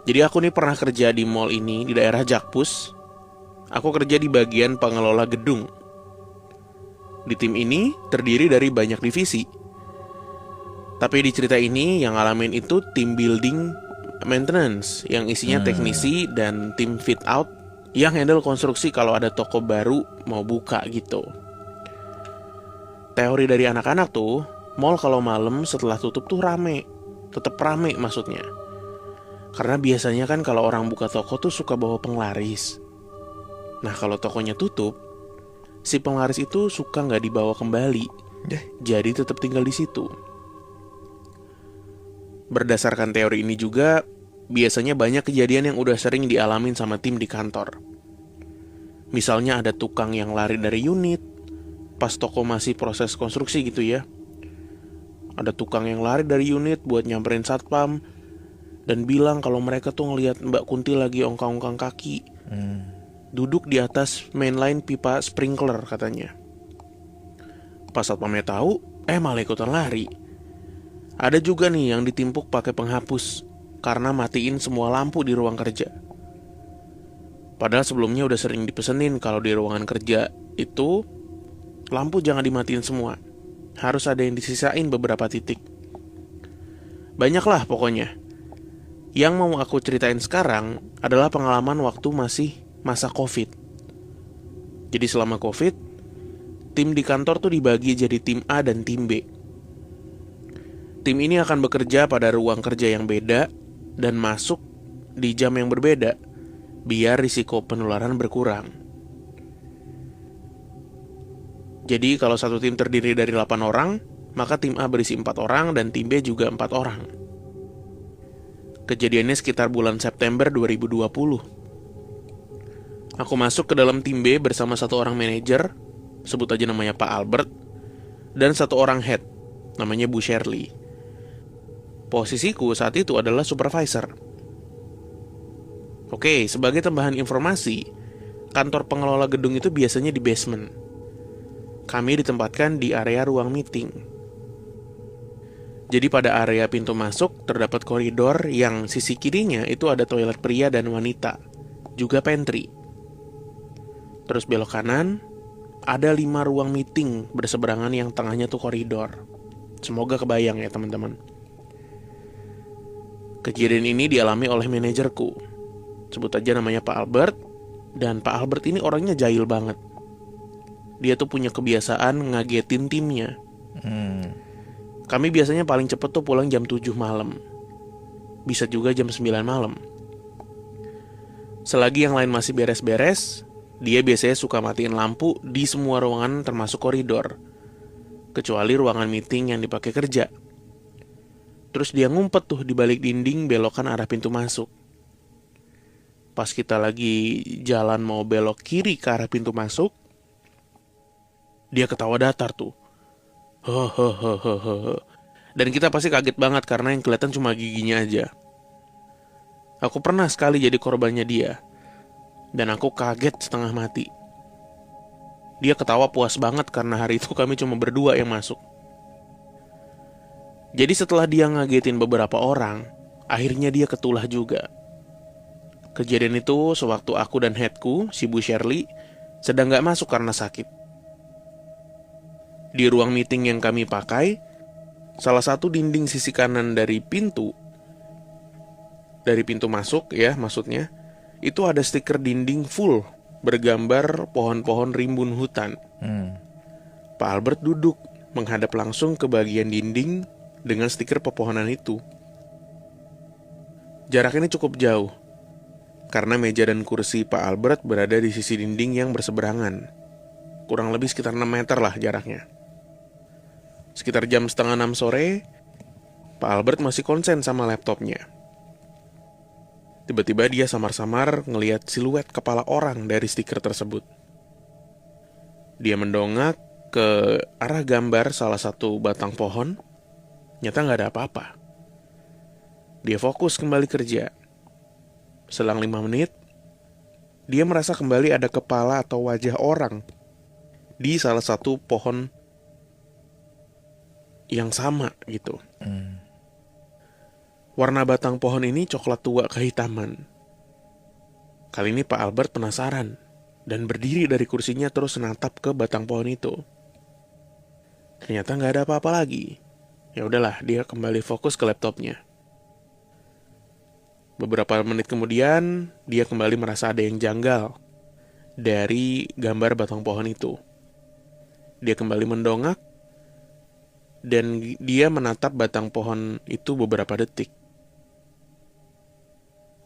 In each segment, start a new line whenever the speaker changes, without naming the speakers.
Jadi aku nih pernah kerja di mall ini di daerah Jakpus. Aku kerja di bagian pengelola gedung. Di tim ini terdiri dari banyak divisi. Tapi di cerita ini yang ngalamin itu tim building maintenance yang isinya teknisi dan tim fit out yang handle konstruksi kalau ada toko baru mau buka gitu. Teori dari anak-anak tuh, mall kalau malam setelah tutup tuh rame. Tetap rame maksudnya. Karena biasanya kan kalau orang buka toko tuh suka bawa penglaris. Nah kalau tokonya tutup, si penglaris itu suka nggak dibawa kembali. Jadi tetap tinggal di situ. Berdasarkan teori ini juga, biasanya banyak kejadian yang udah sering dialamin sama tim di kantor. Misalnya ada tukang yang lari dari unit pas toko masih proses konstruksi gitu ya. Ada tukang yang lari dari unit buat nyamperin satpam dan bilang kalau mereka tuh ngelihat Mbak Kunti lagi ongkang-ongkang kaki, duduk di atas mainline pipa sprinkler katanya. Pas satpamnya tahu, malah ikutan lari. Ada juga nih yang ditimpuk pakai penghapus karena matiin semua lampu di ruang kerja. Padahal sebelumnya udah sering dipesenin kalau di ruangan kerja itu lampu jangan dimatiin semua. Harus ada yang disisain beberapa titik. Banyaklah pokoknya. Yang mau aku ceritain sekarang adalah pengalaman waktu masih masa COVID. Jadi selama COVID, tim di kantor tuh dibagi jadi tim A dan tim B. Tim ini akan bekerja pada ruang kerja yang beda dan masuk di jam yang berbeda, biar risiko penularan berkurang. Jadi kalau satu tim terdiri dari 8 orang, maka tim A berisi 4 orang dan tim B juga 4 orang. Kejadiannya sekitar bulan September 2020. Aku masuk ke dalam tim B bersama satu orang manajer, sebut aja namanya Pak Albert, dan satu orang head, namanya Bu Shirley. Posisiku saat itu adalah supervisor. Oke, sebagai tambahan informasi, kantor pengelola gedung itu biasanya di basement. Kami ditempatkan di area ruang meeting. Jadi pada area pintu masuk terdapat koridor yang sisi kirinya itu ada toilet pria dan wanita, juga pantry. Terus belok kanan, ada 5 ruang meeting berseberangan yang tengahnya tuh koridor. Semoga kebayang ya teman-teman. Kejadian ini dialami oleh manajerku. Sebut aja namanya Pak Albert. Dan Pak Albert ini orangnya jahil banget. Dia tuh punya kebiasaan ngagetin timnya. Kami biasanya paling cepet tuh pulang jam 7 malam. Bisa juga jam 9 malam. Selagi yang lain masih beres-beres, dia biasanya suka matiin lampu di semua ruangan termasuk koridor. Kecuali ruangan meeting yang dipakai kerja. Terus dia ngumpet tuh di balik dinding belokan arah pintu masuk. Pas kita lagi jalan mau belok kiri ke arah pintu masuk, dia ketawa datar tuh. Dan kita pasti kaget banget karena yang kelihatan cuma giginya aja. Aku pernah sekali jadi korbannya dia. Dan aku kaget setengah mati. Dia ketawa puas banget karena hari itu kami cuma berdua yang masuk. Jadi setelah dia ngagetin beberapa orang, akhirnya dia ketulah juga. Kejadian itu sewaktu aku dan headku, si Bu Shirley, sedang gak masuk karena sakit. Di ruang meeting yang kami pakai, salah satu dinding sisi kanan dari pintu masuk ya maksudnya, itu ada stiker dinding full bergambar pohon-pohon rimbun hutan. Pak Albert duduk menghadap langsung ke bagian dinding dengan stiker pepohonan itu. Jarak ini cukup jauh, karena meja dan kursi Pak Albert berada di sisi dinding yang berseberangan. Kurang lebih sekitar 6 meter lah jaraknya. Sekitar jam setengah 6 sore, Pak Albert masih konsen sama laptopnya. Tiba-tiba dia samar-samar ngelihat siluet kepala orang dari stiker tersebut. Dia mendongak ke arah gambar salah satu batang pohon. Nyata gak ada apa-apa. Dia fokus kembali kerja. Selang 5 menit, dia merasa kembali ada kepala atau wajah orang di salah satu pohon yang sama gitu. Warna batang pohon ini coklat tua kehitaman. Kali ini Pak Albert penasaran dan berdiri dari kursinya terus menatap ke batang pohon itu. Ternyata nggak ada apa-apa lagi. Ya udahlah, dia kembali fokus ke laptopnya. Beberapa menit kemudian, dia kembali merasa ada yang janggal dari gambar batang pohon itu. Dia kembali mendongak dan dia menatap batang pohon itu beberapa detik.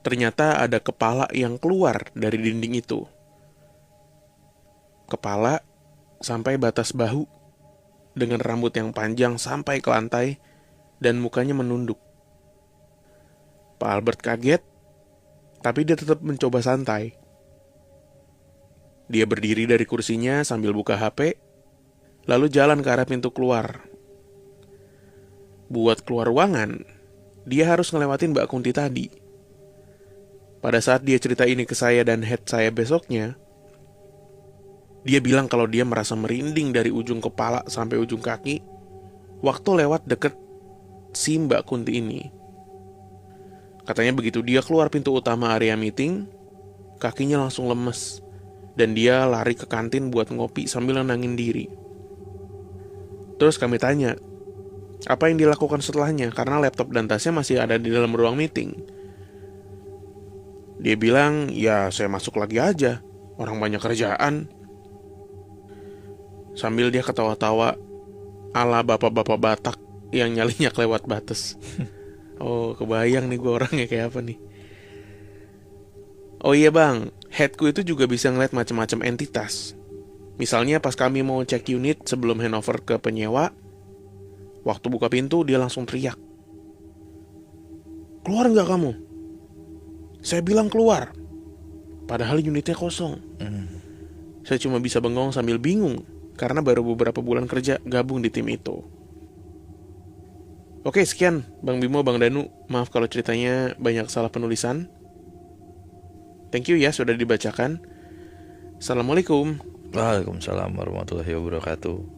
Ternyata ada kepala yang keluar dari dinding itu. Kepala sampai batas bahu dengan rambut yang panjang sampai ke lantai dan mukanya menunduk. Pak Albert kaget, tapi dia tetap mencoba santai. Dia berdiri dari kursinya sambil buka HP, lalu jalan ke arah pintu keluar. Buat keluar ruangan, dia harus ngelewatin Mbak Kunti tadi. Pada saat dia cerita ini ke saya dan head saya besoknya, dia bilang kalau dia merasa merinding dari ujung kepala sampai ujung kaki waktu lewat deket si Mbak Kunti ini. Katanya begitu dia keluar pintu utama area meeting, kakinya langsung lemes dan dia lari ke kantin buat ngopi sambil nenangin diri. Terus kami tanya, apa yang dilakukan setelahnya karena laptop dan tasnya masih ada di dalam ruang meeting. Dia bilang, ya saya masuk lagi aja, orang banyak kerjaan. Sambil dia ketawa-tawa ala bapak-bapak Batak yang nyalinya kelewat batas. Oh, kebayang nih gue orangnya kayak apa nih. Oh iya bang, headku itu juga bisa ngeliat macam-macam entitas. Misalnya pas kami mau cek unit sebelum handover ke penyewa, waktu buka pintu dia langsung teriak, "Keluar nggak kamu?" Saya bilang keluar, padahal unitnya kosong. Saya cuma bisa bengong sambil bingung karena baru beberapa bulan kerja gabung di tim itu. Oke, sekian Bang Bimo, Bang Danu. Maaf kalau ceritanya banyak salah penulisan. Thank you ya sudah dibacakan. Assalamualaikum.
Waalaikumsalam warahmatullahi wabarakatuh.